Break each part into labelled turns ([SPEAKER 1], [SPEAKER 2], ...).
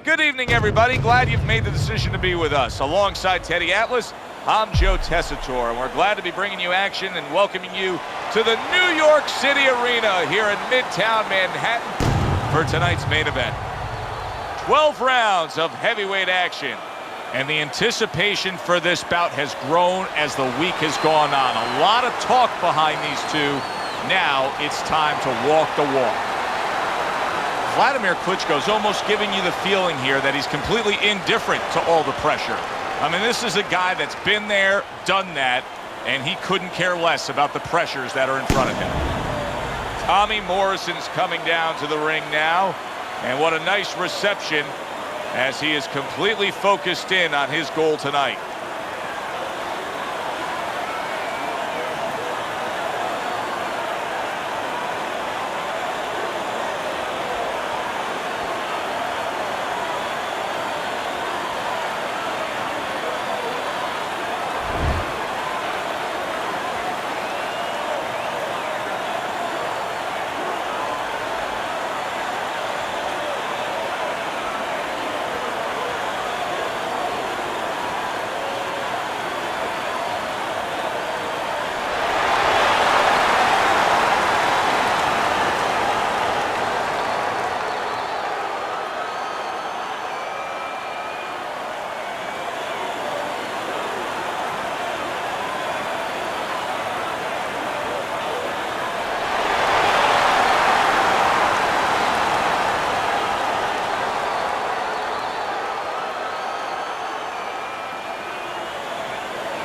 [SPEAKER 1] Good evening, everybody. Glad you've made the decision to be with us. Alongside Teddy Atlas, I'm Joe Tessitore, and we're glad to be bringing you action and welcoming you to the New York City Arena here in Midtown Manhattan for tonight's main event. 12 rounds of heavyweight action, and the anticipation for this bout has grown as the week has gone on. A lot of talk behind these two. Now it's time to walk the walk. Wladimir Klitschko is almost giving you the feeling here that he's completely indifferent to all the pressure. I mean, this is a guy that's been there, done that, and he couldn't care less about the pressures that are in front of him. Tommy Morrison's coming down to the ring now, and what a nice reception as he is completely focused in on his goal tonight.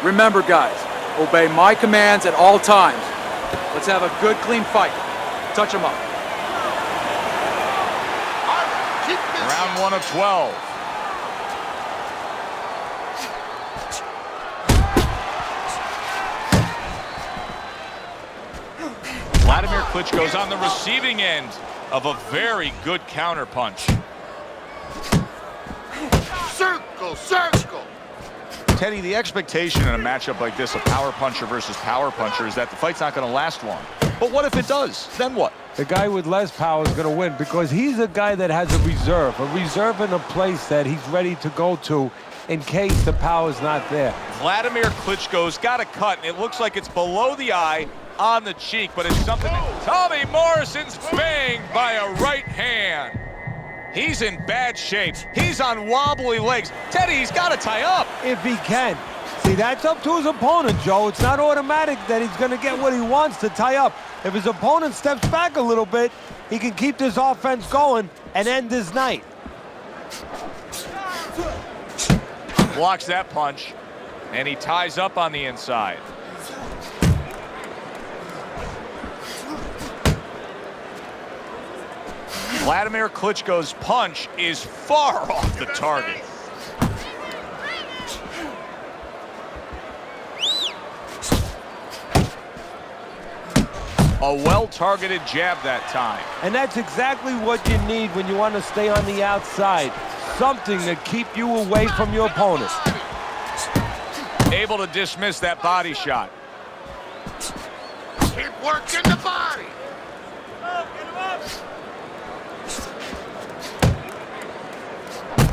[SPEAKER 2] Remember, guys, obey my commands at all times. Let's have a good, clean fight. Touch them up.
[SPEAKER 1] Round 1 of 12. Wladimir Klitschko's on the receiving end of a very good counterpunch.
[SPEAKER 3] Circle, circle.
[SPEAKER 1] Teddy, the expectation in a matchup like this, a power puncher versus power puncher, is that the fight's not going to last long. But what if it does? Then what?
[SPEAKER 4] The guy with less power is going to win because he's a guy that has a reserve in a place that he's ready to go to in case the power's not there.
[SPEAKER 1] Wladimir Klitschko's got a cut, and it looks like it's below the eye on the cheek, but it's something that Tommy Morrison's banged by a right hand. He's in bad shape. He's on wobbly legs. Teddy, he's got to tie up.
[SPEAKER 4] If he can. See, that's up to his opponent, Joe. It's not automatic that he's going to get what he wants to tie up. If his opponent steps back a little bit, he can keep this offense going and end his night.
[SPEAKER 1] Blocks that punch, and he ties up on the inside. Wladimir Klitschko's punch is far off the target. A well-targeted jab that time.
[SPEAKER 4] And that's exactly what you need when you want to stay on the outside. Something to keep you away from your opponent.
[SPEAKER 1] Able to dismiss that body shot.
[SPEAKER 3] Keep working the body.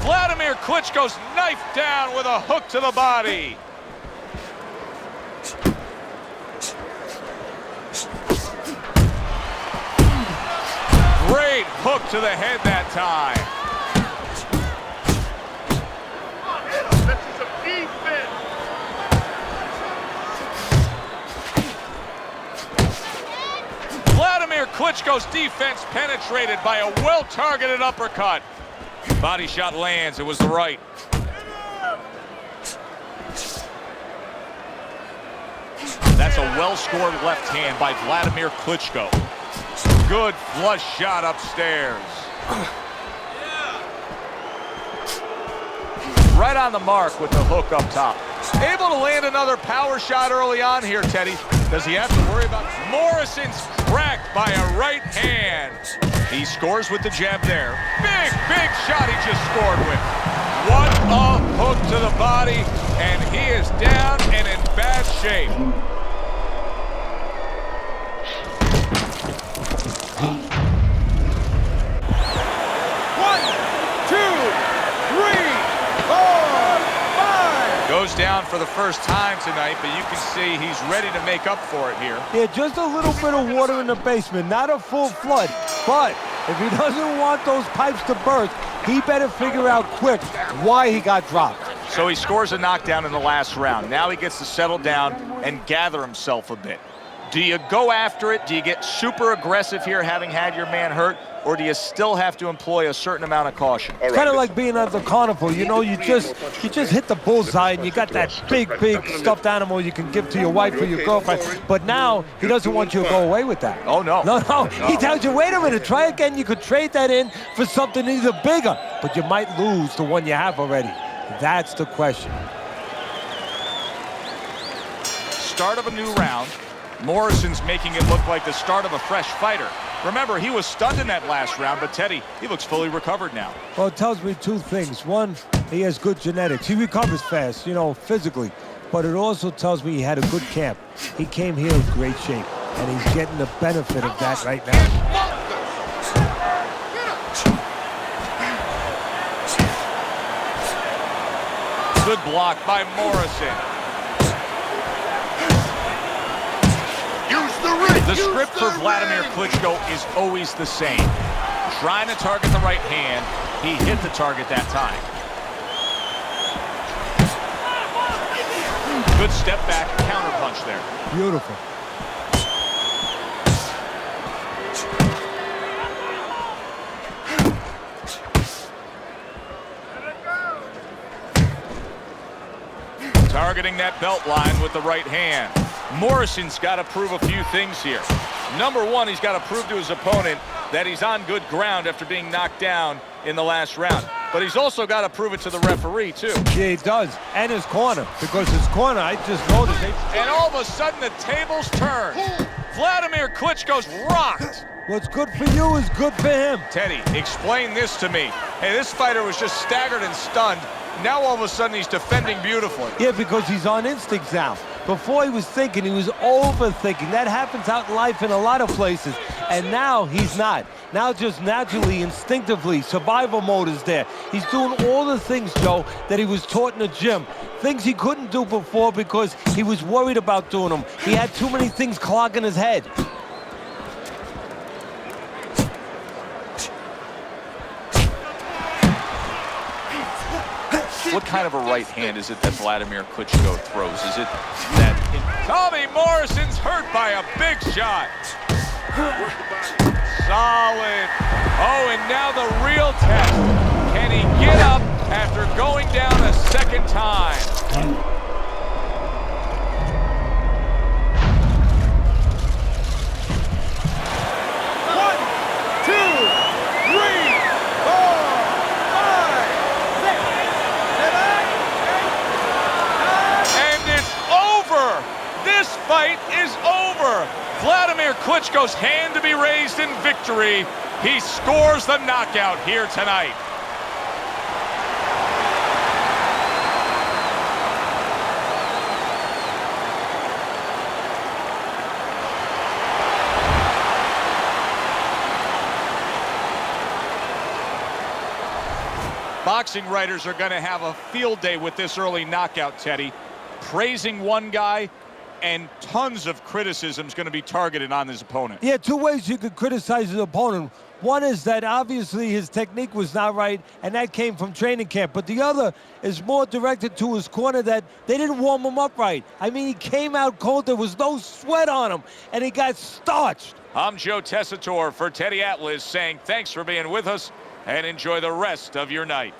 [SPEAKER 1] Wladimir Klitschko's knifed down with a hook to the body. Great hook to the head that time.
[SPEAKER 3] This is a defense.
[SPEAKER 1] Wladimir Klitschko's defense penetrated by a well-targeted uppercut. Body shot lands. It was the right. That's a well-scored left hand by Wladimir Klitschko. Good flush shot upstairs. Right on the mark with the hook up top. Able to land another power shot early on here, Teddy. Does he have to worry about Morrison's cracked by a right hand? He scores with the jab there. Big shot he just scored with. What a hook to the body, and he is down and in bad shape.
[SPEAKER 2] One, two,
[SPEAKER 1] Goes down for the first time tonight, but you can see he's ready to make up for it here.
[SPEAKER 4] Yeah, just a little bit of water in the basement, not a full flood. But if he doesn't want those pipes to burst, he better figure out quick why he got dropped.
[SPEAKER 1] So he scores a knockdown in the last round. Now he gets to settle down and gather himself a bit. Do you go after it? Do you get super aggressive here having had your man hurt? Or do you still have to employ a certain amount of caution?
[SPEAKER 4] It's kind of like being at the carnival. You know, you just hit the bullseye and you got that big stuffed animal you can give to your wife or your girlfriend. But now he doesn't want you to go away with that.
[SPEAKER 1] Oh, no.
[SPEAKER 4] No. He tells you, wait a minute, try again. You could trade that in for something either bigger, but you might lose the one you have already. That's the question.
[SPEAKER 1] Start of a new round. Morrison's making it look like the start of a fresh fighter. Remember, he was stunned in that last round, but Teddy, he looks fully recovered now.
[SPEAKER 4] Well, it tells me two things. One, he has good genetics. He recovers fast, you know, physically. But it also tells me he had a good camp. He came here in great shape, and he's getting the benefit of that right now.
[SPEAKER 1] Good block by Morrison. The script for Wladimir Klitschko is always the same. Trying to target the right hand. He hit the target that time. Good step back, counter punch there.
[SPEAKER 4] Beautiful.
[SPEAKER 1] Targeting that belt line with the right hand. Morrison's got to prove a few things here. Number one, he's got to prove to his opponent that he's on good ground after being knocked down in the last round. But he's also got to prove it to the referee, too.
[SPEAKER 4] Yeah, he does. And his corner. Because his corner, I just noticed.
[SPEAKER 1] And all of a sudden, the tables turn. Vladimir Klitschko's rocked.
[SPEAKER 4] What's good for you is good for him.
[SPEAKER 1] Teddy, explain this to me. Hey, this fighter was just staggered and stunned. Now all of a sudden he's defending beautifully.
[SPEAKER 4] Yeah, because he's on instinct now. Before he was thinking, he was overthinking. That happens out in life in a lot of places. And now he's not. Now just naturally, instinctively, survival mode is there. He's doing all the things, Joe, that he was taught in the gym. Things he couldn't do before because he was worried about doing them. He had too many things clogging his head.
[SPEAKER 1] What kind of a right hand is it that Wladimir Klitschko throws? Is it that... Tommy Morrison's hurt by a big shot. Solid. Oh, and now the real test. Can he get up after going down a second time? Fight is over. Wladimir Klitschko's hand to be raised in victory. He scores the knockout here tonight. Boxing writers are going to have a field day with this early knockout, Teddy. Praising one guy, and tons of criticism is going to be targeted on his opponent.
[SPEAKER 4] Yeah, two ways you could criticize his opponent. One is that obviously his technique was not right, and that came from training camp. But the other is more directed to his corner that they didn't warm him up right. I mean, he came out cold. There was no sweat on him, and he got starched.
[SPEAKER 1] I'm Joe Tessitore for Teddy Atlas saying thanks for being with us, and enjoy the rest of your night.